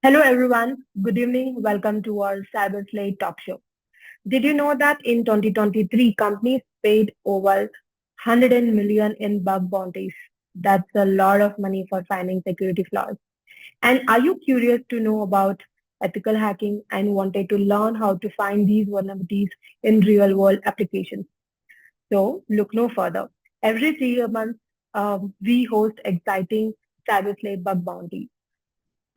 Hello everyone, good evening. Welcome to our Cyber Slate talk show. Did you know that in 2023 companies paid over 100 million in bug bounties? That's a lot of money for finding security flaws. And are you curious to know about ethical hacking and wanted to learn how to find these vulnerabilities in real world applications? So look no further. Every 3 months, we host exciting Cyber Slate bug bounty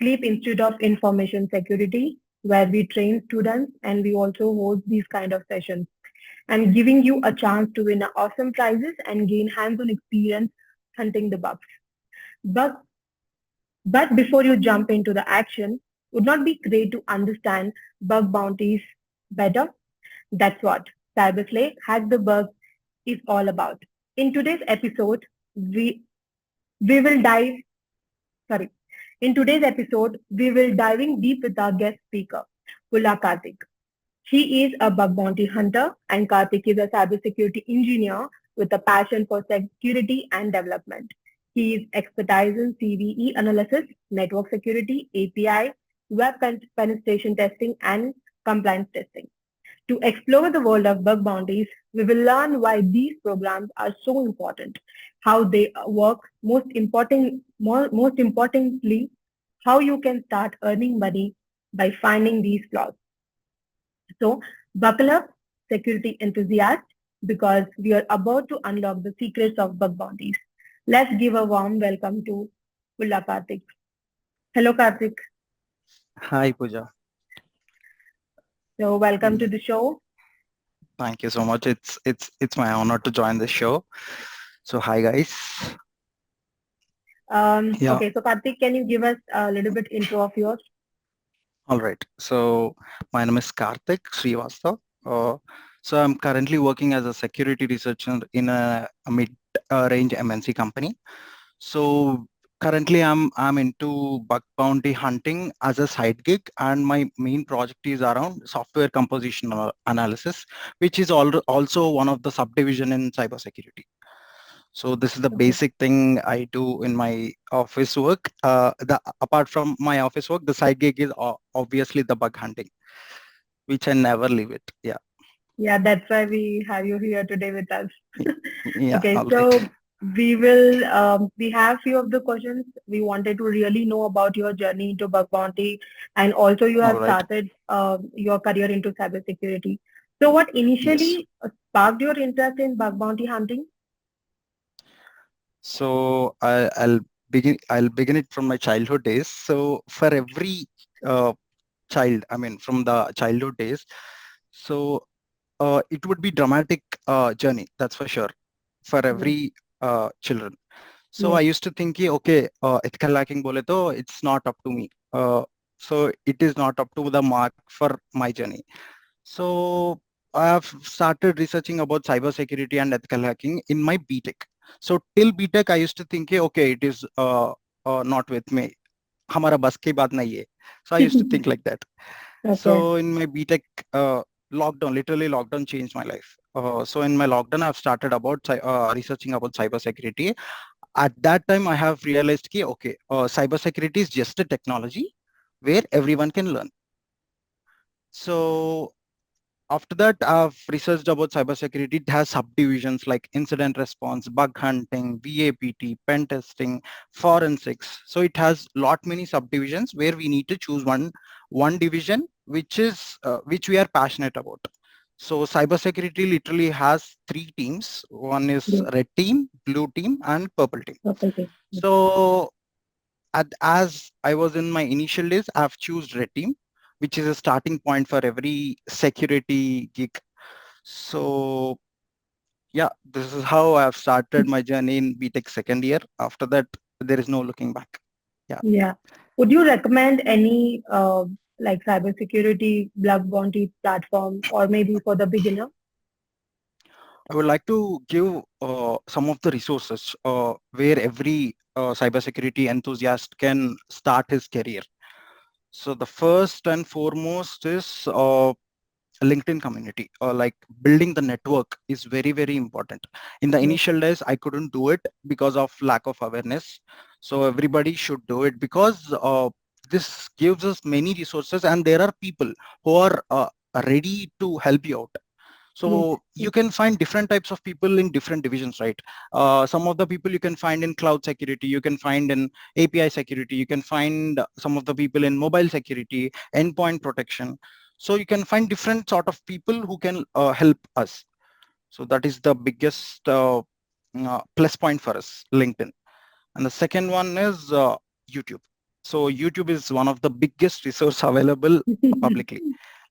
KLEAP Institute of Information Security, where we train students and we also host these kind of sessions and giving you a chance to win awesome prizes and gain hands-on experience hunting the bugs. But, but before you jump into the action, would not be great to understand bug bounties better? That's what Cyberslay Hack the Bug is all about. In today's episode, we will dive sorry. In today's episode, we will diving deep with our guest speaker, Karthik. He is a bug bounty hunter and Karthik is a cybersecurity engineer with a passion for security and development. He is expertise in CVE analysis, network security, API, web penetration testing, and compliance testing. To explore the world of bug bounties, we will learn why these programs are so important, how they work, most importantly, how you can start earning money by finding these flaws. So buckle up, security enthusiasts, because we are about to unlock the secrets of bug bounties. Let's give a warm welcome to Karthik. Hello Karthik. Hi Pooja. So welcome to Mm, the show. Thank you so much. It's my honor to join the show. So hi guys. Yeah, Okay, so Karthik, can you give us a little bit intro of yours? all right. So my name is Karthik Srivastav. So I'm currently working as a security researcher in a mid-range MNC company. So currently I'm into bug bounty hunting as a side gig, and my main project is around software composition analysis, which is also one of the subdivision in cybersecurity. So this is the Okay. basic thing I do in my office work. The apart from my office work, the side gig is obviously the bug hunting, which I never leave it. Yeah, Yeah, that's why we have you here today with us. Y- yeah, Okay, all right. so we have few of the questions. We wanted to really know about your journey into bug bounty, and also you All have right. started your career into cybersecurity. So what Yes. initially sparked your interest in bug bounty hunting? So I'll begin it from my childhood days. So for every uh, child, I mean from the childhood days, so it would be dramatic journey. That's for sure for Yes. every children. So I Yes. used to think, कि, okay, ethical hacking bole to it's not up to me. So it is not up to the mark for my journey. So I have started researching about cybersecurity and ethical hacking in my BTech. So till BTech, I used to think, कि, okay, it is not with me. हमारा बस की बात नहीं है. So I used to think like that. Okay. So in my BTech, lockdown, literally lockdown changed my life. So in my lockdown, I've started about researching about cybersecurity. At that time, I have realized that, okay, cybersecurity is just a technology where everyone can learn. So after that, I've researched about cybersecurity. It has subdivisions like incident response, bug hunting, VAPT, pen testing, forensics. So it has lot many subdivisions where we need to choose one division which we are passionate about. So cybersecurity literally has three teams. One is Yes. red team, blue team, and purple team. Okay. So as I was in my initial days, I've choose red team, which is a starting point for every security gig. So yeah, this is how I've started my journey in BTech second year. After that, there is no looking back. Yeah, Yeah. Would you recommend any like cybersecurity bug bounty platform or maybe for the beginner? I would like to give some of the resources where every cybersecurity enthusiast can start his career. So the first and foremost is LinkedIn community, or like building the network is very, very important. In the Yes. initial days, I couldn't do it because of lack of awareness. So everybody should do it because this gives us many resources, and there are people who are ready to help you out. Yes. So you Yes. can find different types of people in different divisions, right? Some of the people you can find in cloud security, you can find in API security, you can find some of the people in mobile security, endpoint protection. So you can find different sort of people who can help us. So that is the biggest plus point for us, LinkedIn. And the second one is YouTube. So YouTube is one of the biggest resource available publicly.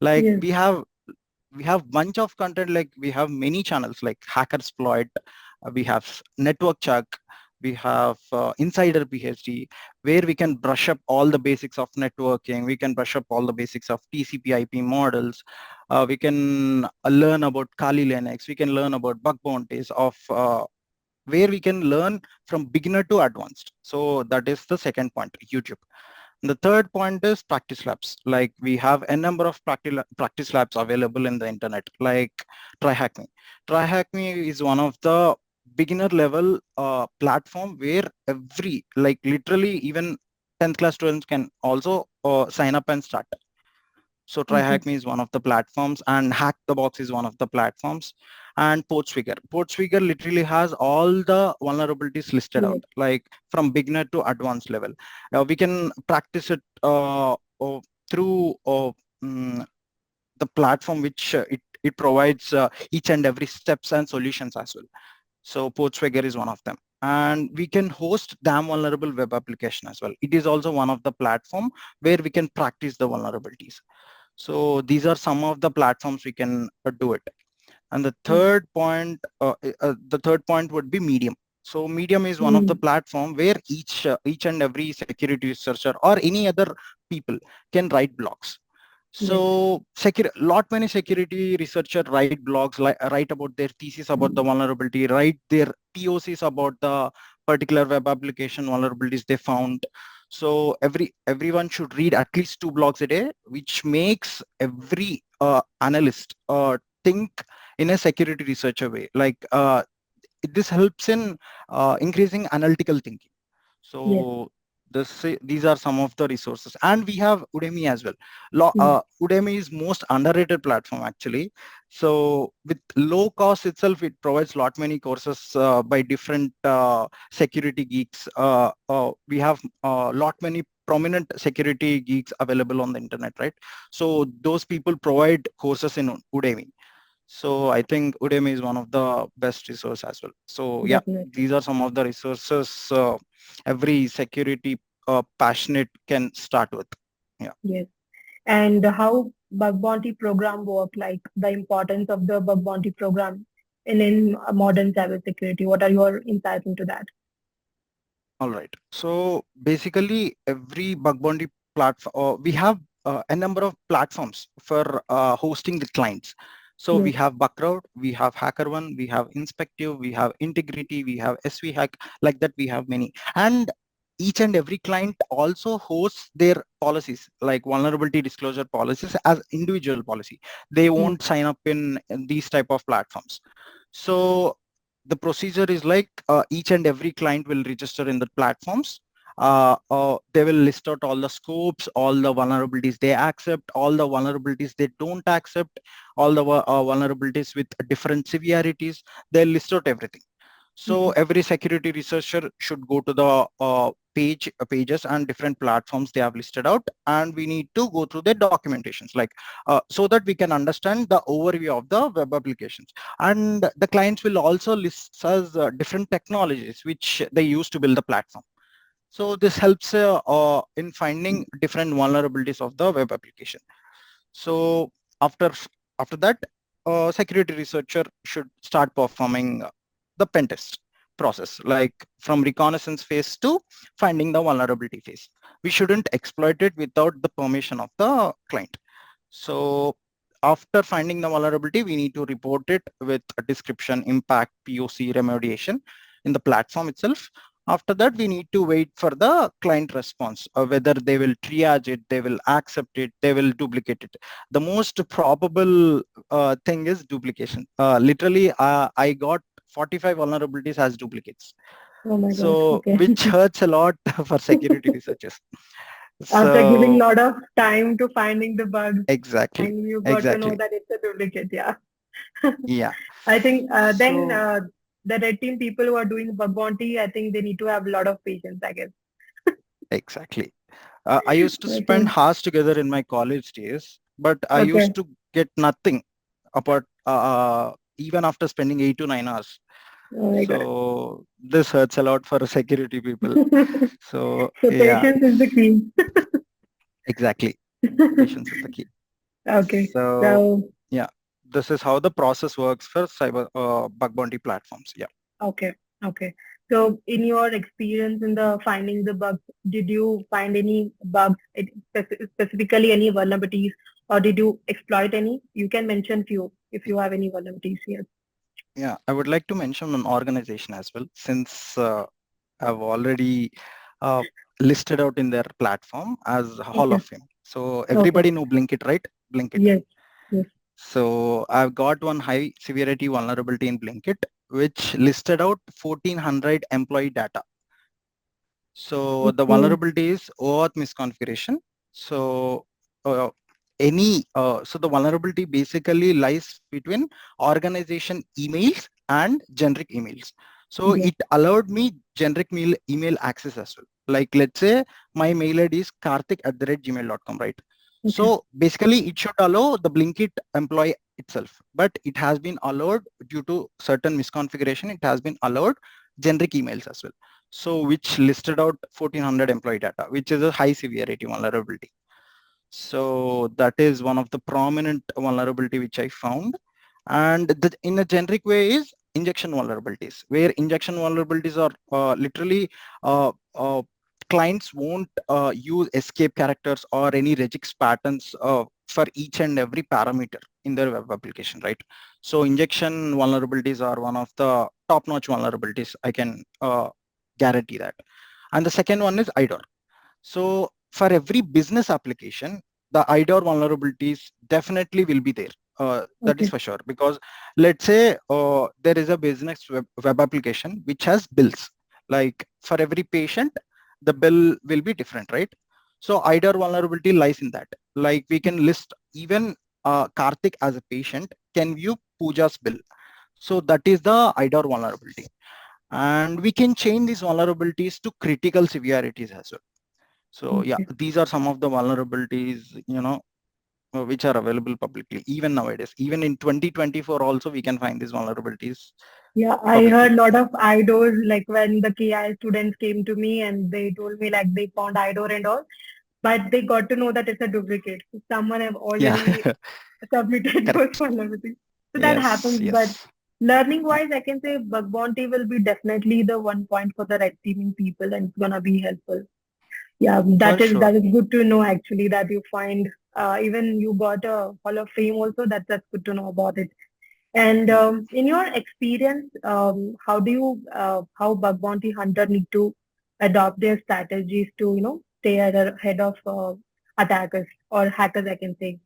Like Yes. we have bunch of content, like we have many channels like Hackersploit, we have Network Chuck, we have Insider PhD, where we can brush up all the basics of networking, we can brush up all the basics of TCP IP models, we can learn about Kali Linux, we can learn about bug bounties of where we can learn from beginner to advanced. So that is the second point, YouTube. The third point is practice labs. Like we have a number of practice labs available in the internet, like TryHackMe. TryHackMe is one of the beginner level platform where like literally even 10th class students can also sign up and start. So Okay. TryHackMe is one of the platforms, and Hack the Box is one of the platforms, and Portsfigure. Portsfigure literally has all the vulnerabilities listed out, Yes. like from beginner to advanced level. We can practice it through mm, the platform which it provides each and every steps and solutions as well. So Portsfigure is one of them. And we can host damn vulnerable web application as well. It is also one of the platform where we can practice the vulnerabilities. So these are some of the platforms we can do it. And Yes. the third point would be Medium. So Medium is one of the Mm. platform where each and every security researcher or any other people can write blogs. Yes. So lot many security researcher write blogs, like write about their thesis about the vulnerability, write their POCs about the particular web application vulnerabilities they found. So everyone should read at least 2 blogs a day, which makes every analyst think in a security researcher way. Like this helps in increasing analytical thinking. Yes. So these are some of the resources, and we have Udemy as well. Mm. Udemy is most underrated platform actually. So with low cost itself, it provides lot many courses by different security geeks. We have lot many prominent security geeks available on the internet, right? So those people provide courses in Udemy. So I think Udemy is one of the best resource as well. So yeah, Definitely. these are some of the resources every security passionate can start with. Yeah. Yes. And how bug bounty program work, like the importance of the bug bounty program in modern cybersecurity. What are your insights into that? All right. So basically, every bug bounty platform, we have a number of platforms for hosting the clients. So we Yes. have Bugcrowd, we have HackerOne, we have Inspective, we have Integrity, we have SVHack. Like that, we have many. And each and every client also hosts their policies, like vulnerability disclosure policies as individual policy. They Yes. won't sign up in these type of platforms. So the procedure is like each and every client will register in the platforms. They will list out all the scopes, all the vulnerabilities they accept, all the vulnerabilities they don't accept, all the vulnerabilities with different severities. They'll list out everything. So Okay. every security researcher should go to the pages and different platforms they have listed out, and we need to go through their documentations, like so that we can understand the overview of the web applications. And the clients will also list as different technologies which they use to build the platform. So this helps in finding different vulnerabilities of the web application. So after after that, security researcher should start performing the pen test process, like from reconnaissance phase to finding the vulnerability phase. We shouldn't exploit it without the permission of the client. So after finding the vulnerability, we need to report it with a description, impact, POC, remediation in the platform itself. After that, we need to wait for the client response, whether they will triage it, they will accept it, they will duplicate it. The most probable thing is duplication. Literally, I got 45 vulnerabilities as duplicates. Oh my God. So Okay. which hurts a lot for security researchers. After giving a So lot of time to finding the bugs, exactly, and you got to know exactly. that it's a duplicate. Yeah. Yeah. I think then So the red team people who are doing bug bounty, I think they need to have a lot of patience, I guess. exactly. I used to spend Okay. hours together in my college days, but I Okay. used to get nothing apart even after spending 8 to 9 hours. Oh my God. So this hurts a lot for security people. So So yeah, patience is the key. exactly. Patience is the key. Okay. So So yeah, this is how the process works for cyber bug bounty platforms. Yeah. okay. Okay. So in your experience in the finding the bugs, did you find any bugs, specifically any vulnerabilities, or did you exploit any? You can mention few if you have any vulnerabilities here. Yeah, I would like to mention an organization as well, since I've already uh, listed out in their platform as Hall Okay. of Fame. So Okay. everybody know Blinkit, right? Blinkit. Yes. Yes. So I've got one high severity vulnerability in Blinkit, which listed out 1400 employee data. So the Okay. vulnerability is OAuth misconfiguration. So uh, so the vulnerability basically lies between organization emails and generic emails. So Yes. it allowed me generic email access as well. Like let's say my mail ID is karthik@gmail.com, right? Okay. So basically it should allow the Blinkit employee itself, but it has been allowed due to certain misconfiguration. It has been allowed generic emails as well. So which listed out 1400 employee data, which is a high severity vulnerability. So that is one of the prominent vulnerability which I found. And in a generic way is injection vulnerabilities, where injection vulnerabilities are literally uh, uh, clients won't use escape characters or any regex patterns for each and every parameter in their web application, right? So injection vulnerabilities are one of the top-notch vulnerabilities. I can guarantee that. And the second one is IDOR. So for every business application, the IDOR vulnerabilities definitely will be there. That is Okay. for sure. Because let's say there is a business web application which has bills. Like for every patient, the bill will be different, right? So IDOR vulnerability lies in that. Like we can list even Karthik as a patient can view Pooja's bill. So that is the IDOR vulnerability. And we can change these vulnerabilities to critical severities as well. So yeah, Okay. these are some of the vulnerabilities, which are available publicly, even nowadays. Even in 2024 also, we can find these vulnerabilities Yeah, I heard publicly. a lot of IDOs, like when the KI students came to me and they told me like they found IDOR and all, but they got to know that it's a duplicate. Someone have Yeah, already submitted those correct. vulnerabilities. So that Yes, happens, but yes. learning Yeah, wise, I can say bug bounty will be definitely the one point for the red teaming people and it's gonna be helpful. Yeah, for sure. that is good to know actually that you find even you got a Hall of Fame also. That's good to know about it. And Yeah. in your experience, how do you how bug bounty hunter need to adopt their strategies to stay ahead of attackers or hackers? I can say.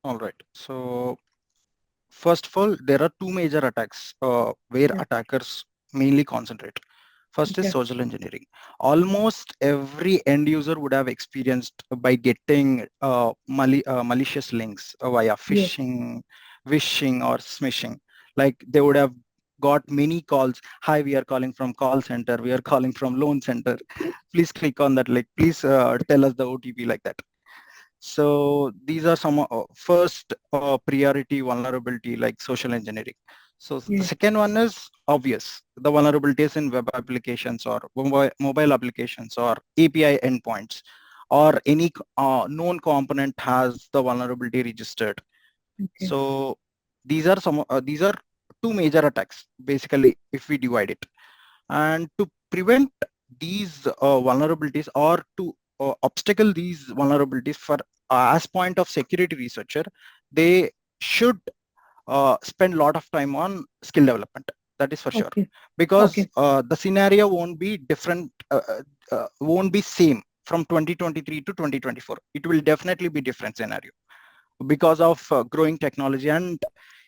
All right. So first of all, there are two major attacks where Yeah. attackers mainly concentrate. First is Okay. social engineering. Almost every end user would have experienced by getting malicious links via Yes. phishing, wishing, or smishing. Like they would have got many calls. Hi, we are calling from call center. We are calling from loan center. Please click on that link. Please tell us the OTP like that. So these are some first priority vulnerability like social engineering. So the Yes. second one is obvious, the vulnerabilities in web applications or mobile applications or API endpoints or any known component has the vulnerability registered. Okay. So these are two major attacks basically if we divide it. And to prevent these vulnerabilities or to obstacle these vulnerabilities for as point of security researcher, they should spend a lot of time on skill development. That is for sure. Okay. Because Okay. the scenario won't be different, won't be same from 2023 to 2024. It will definitely be different scenario because of growing technology. And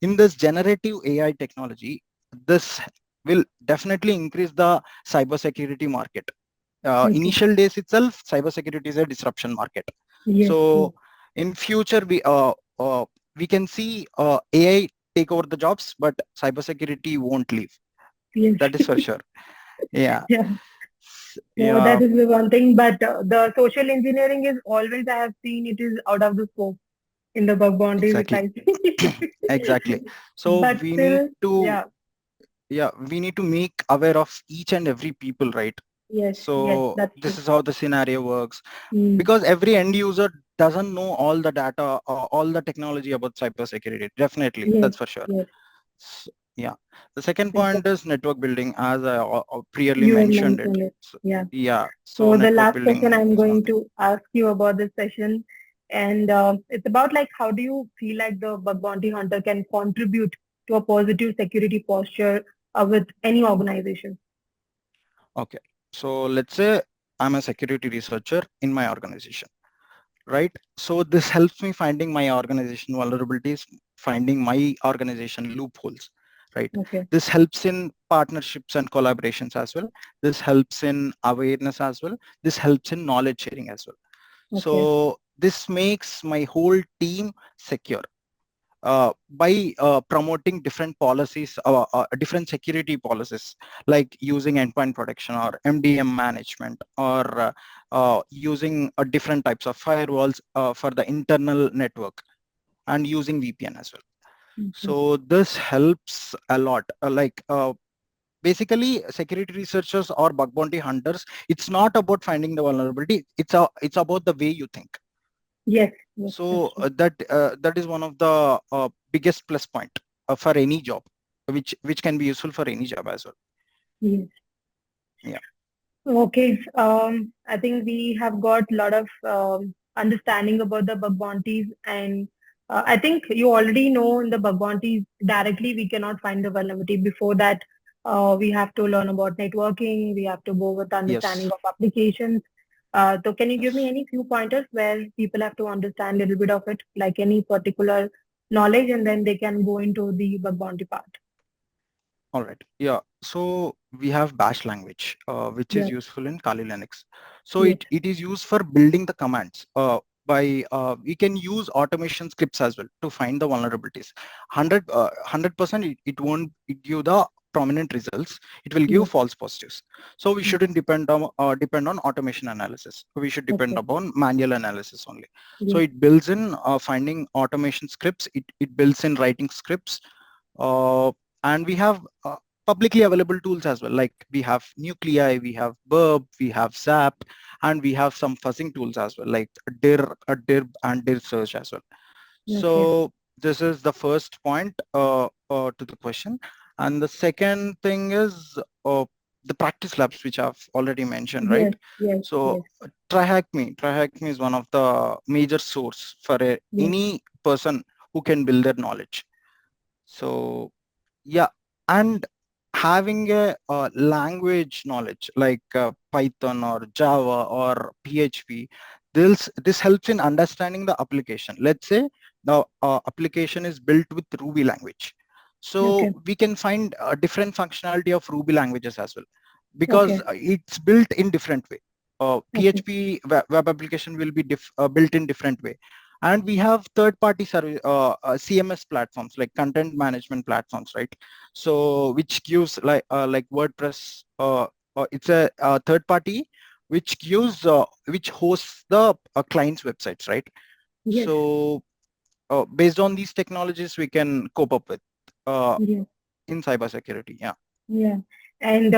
in this generative AI technology, this will definitely increase the cybersecurity market. Okay. Initial days itself, cybersecurity is a disruption market. Yes. Yes. So in future, we can see AI take over the jobs, but cybersecurity won't leave. Yes. That is for sure. Yeah. Yeah. No, Yeah. that is the one thing. But the social engineering is always, I have seen it is out of the scope in the bug bounties, if Exactly. I see. Exactly. So But still, yeah. we need to make aware of each and every people, right? Yes. Yes. So That's this true. is how the scenario works, Mm. because every end user doesn't know all the data or all the technology about cybersecurity. Definitely, Yes. that's for sure. Yes. Yeah. The second Okay. point is network building, as I previously You have mentioned it. mentioned it. So, Yeah. yeah. So So the network last question building I'm is one going thing. to ask you about this session, and it's about like how do you feel like the bug bounty hunter can contribute to a positive security posture with any organization? Okay. So let's say I'm a security researcher in my organization, right? So this helps me finding my organization vulnerabilities, finding my organization loopholes, right? Okay. This helps in partnerships and collaborations as well. This helps in awareness as well. This helps in knowledge sharing as well. Okay. So this makes my whole team secure. By promoting different policies, different security policies, like using endpoint protection or MDM management, or using different types of firewalls for the internal network, and using VPN as well. Okay. So this helps a lot. Basically, security researchers or bug bounty hunters, it's not about finding the vulnerability. It's about the way you think. Yes. Yes. That's So true. that is one of the biggest plus point for any job, which can be useful for any job as well. Yes. Yeah. Okay. I think we have got a lot of understanding about the bug bounties, and I think you already know in the bug bounties directly we cannot find the vulnerability. Before that, we have to learn about networking. We have to go with understanding Yes. of applications. So, can you give me Yes. any few pointers where people have to understand a little bit of it, like any particular knowledge, and then they can go into the bug bounty part? All right. Yeah. So we have Bash language, which is Yes. useful in Kali Linux. So Yes. it is used for building the commands. We can use automation scripts as well to find the vulnerabilities. 100% it won't give the prominent results. It will give Yes. false positives. So we Yes. shouldn't depend on automation analysis. We should depend Okay. upon manual analysis only. So Yes. it builds in finding automation scripts. It builds in writing scripts. Uh, and we have publicly available tools as well, like we have Nuclei, we have Burp, we have Zap, and we have some fuzzing tools as well, like dir and dir search as well. Okay. So this is the first point to the question. And the second thing is the practice labs, which I've already mentioned, right? Yes, yes, So yes, TryHackMe is one of the major source for yes, any person who can build their knowledge. So yeah, and having a language knowledge like Python or Java or PHP, this helps in understanding the application. Let's say the application is built with Ruby language. So okay, we can find a different functionality of Ruby languages as well, because okay, it's built in different way. okay, PHP web application will be built in different way. And we have third-party service CMS platforms, like content management platforms, right? So which gives like WordPress. It's a third party which hosts the client's websites, right? yes, So based on these technologies, we can cope up with uh, yes, in cybersecurity. Yeah. yeah. And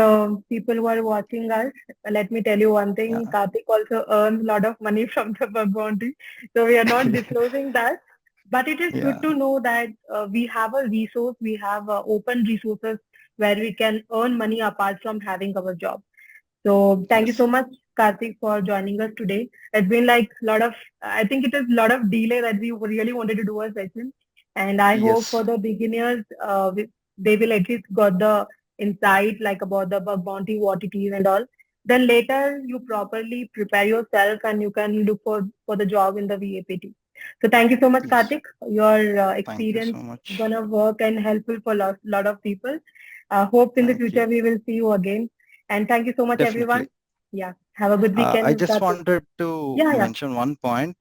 people who are watching us, let me tell you one thing, Yeah. Karthik also earns a lot of money from the bug bounty. So we are not disclosing that. But it is good Yeah. to know that we have a resource, we have open resources where we can earn money apart from having our job. So thank you so Yes. much, Karthik, for joining us today. It's been like a lot of, I think it is a lot of delay that we really wanted to do a session. And I hope for Yes. the beginners, they will at least got the insight like about the bug bounty, what it is and all. Then later you properly prepare yourself and you can look for the job in the VAPT. So thank you so much, Yes. Karthik. Your Thank you experience so is much. gonna work and helpful for lot of people. Hope in the Thank you. future we will see you again. And thank you so much, everyone. Definitely. Yeah. Have a good I weekend, just Karthik. wanted to Yeah, yeah. mention one point.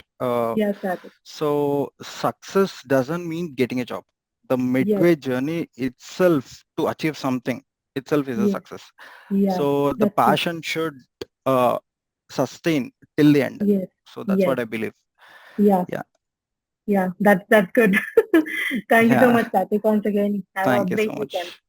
Yes, Karthik. So success doesn't mean getting a job. The Yes, midway journey itself to achieve something itself is a yes, success. yeah. So the That's true. passion should uh, sustain till the end. Yes, So that's yes, what I believe. yeah, Yeah. yeah. That's good. Thank you so Yeah. much, Karthik. Once again, have a Thank you so great weekend. much.